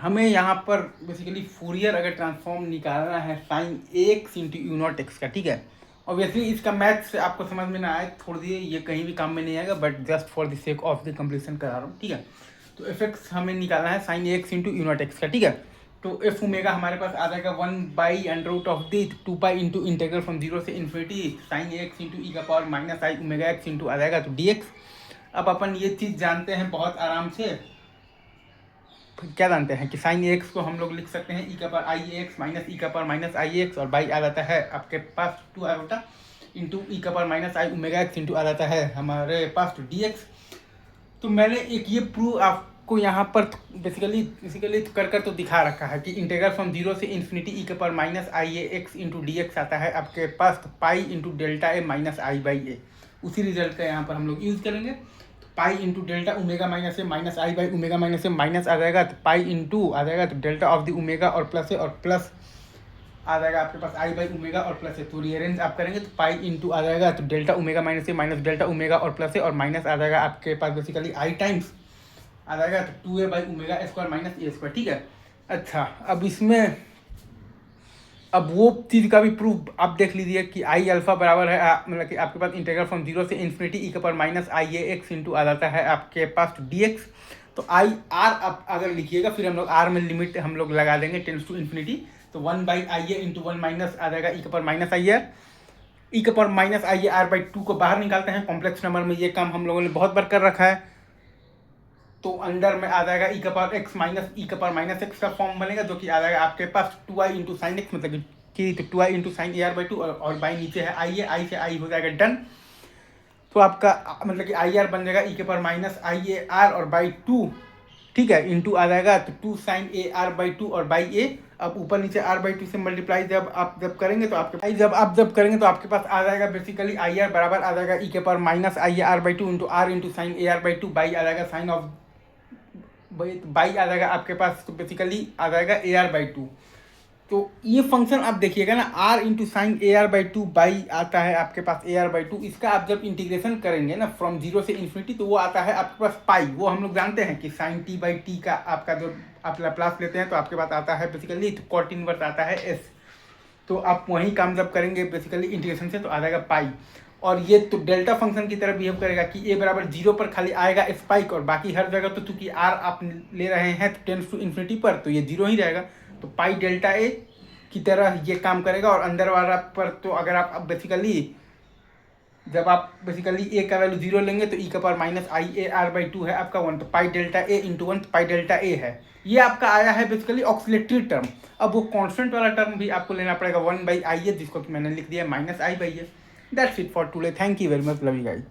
हमें यहाँ पर बेसिकली फूरियर अगर ट्रांसफॉर्म निकालना है sine x into you not x का, ठीक है। ऑब्वियसली इसका मैथ्स आपको समझ में ना आए, छोड़ दिए, ये कहीं भी काम में नहीं आएगा, but just for the sake of the completion करा रहा हूँ, ठीक है। तो एफ एक्स हमें निकालना है sine x into you not x का, ठीक है। तो एफ ओमेगा हमारे पास आ जाएगा 1/√2 इंटीग्रल फ्रॉम 0 से इन्फिनिटी साइन एक्स इंटू ई का पावर माइनस आई ओमेगा एक्स इंटू आ जाएगा तो डी एक्स। अब अपन ये चीज़ जानते हैं बहुत आराम से, क्या जानते हैं कि साइन एक्स को हम लोग लिख सकते हैं ई का पावर आई एक्स माइनस ई का पावर माइनस आई एक्स, और बाई आ जाता है आपके पास 2 इंटू ई का पावर माइनस आई ओमेगा एक्स इंटू आ जाता है हमारे पास तो डी एक्स। तो मैंने एक ये प्रूव आपको यहाँ पर बेसिकली कर तो दिखा रखा है कि इंटीग्रल फ्रॉम 0 से इन्फिनिटी ई के power minus I A X into D X आता है आपके पास तो pi into delta A minus I by A. उसी रिजल्ट का यहाँ पर हम लोग यूज़ करेंगे। तो pi into delta omega minus A minus I by omega minus A minus आ जाएगा तो पाई इंटू आ जाएगा तो डेल्टा ऑफ द ओमेगा और प्लस है, और प्लस आ जाएगा आपके पास आई बाई ओमेगा और प्लस है। तो रीअरेंज आप करेंगे तो पाई इंटू आ जाएगा तो delta omega minus A minus delta omega और प्लस है, और माइनस आ जाएगा आपके पास बेसिकली आई टाइम्स आ जाएगा तो 2a by omega square minus A square, ठीक है। अच्छा, अब इसमें अब वो चीज़ का भी प्रूफ आप देख लीजिए कि आई अल्फा बराबर है मतलब कि आपके पास इंटीग्रल फ्रॉम 0 से इन्फिनिटी ई के power minus I A X into आ जाता है आपके पास डी एक्स। तो आई आर आप अगर लिखिएगा फिर हम लोग आर में लिमिट हम लोग लगा देंगे टेंस टू इन्फिनिटी, तो 1 by I A into 1 minus आ जाएगा ई के power minus I R. E के power minus I A R by 2 को बाहर निकालते हैं, कॉम्प्लेक्स नंबर में ये काम हम लोगों ने बहुत बार कर रखा है। तो अंदर में आ जाएगा ई का पावर एक्स माइनस ई का पावर माइनस एक्स का फॉर्म बनेगा, जो कि आ जाएगा आपके पास 2i इंटू साइन एक्स मतलब कि तो 2i into sine A R by 2, और बाई नीचे है आई ए, आई से आई हो जाएगा डन। तो आपका मतलब कि आई आर बन जाएगा ई के power minus I A are और बाई 2, ठीक है, इंटू आ जाएगा तो 2 साइन ए आर बाई 2 और बाई ए। अब ऊपर नीचे आर बाई 2 से मल्टीप्लाई जब करेंगे तो आपके पास आ जाएगा बेसिकली आई आर बराबर आ जाएगा ई के power minus I A R by 2 into R into sine A R by 2 by आ जाएगा साइन ऑफ बाई आ जाएगा आपके पास तो बेसिकली आ जाएगा ए आर बाई 2। तो ये फंक्शन आप देखिएगा ना, R into sine A R by 2 by आता है आपके पास ए आर बाई 2। इसका आप जब इंटीग्रेशन करेंगे ना फ्रॉम 0 से इन्फिनिटी तो वो आता है आपके पास पाई। वो हम लोग जानते हैं कि साइन टी बाई टी का आपका जो आप लाप्लास लेते हैं तो आपके पास आता है बेसिकली तो कॉट इनवर्स आता है एस। तो आप वही काम जब करेंगे बेसिकली इंटीग्रेशन से तो आ जाएगा पाई। और ये तो डेल्टा फंक्शन की तरह बिहेव करेगा कि ए बराबर 0 पर खाली आएगा स्पाइक, और बाकी हर जगह तो चूंकि आर आप ले रहे हैं तो टेंस टू इन्फिनिटी पर तो ये 0 ही रहेगा। तो पाई डेल्टा ए की तरह ये काम करेगा। और अंदर वाला पर तो अगर आप बेसिकली जब आप बेसिकली ए का वैल्यू 0 लेंगे तो ई का power minus I A R by 2 है आपका 1, तो pi delta A into 1 pi delta A है। ये आपका आया है बेसिकली ऑक्सीलेटरी टर्म। अब वो कांस्टेंट वाला टर्म भी आपको लेना पड़ेगा 1 बाई आई ए, जिसको कि मैंने लिख दिया minus I by A. That's it for today, thank you very much, love you guys.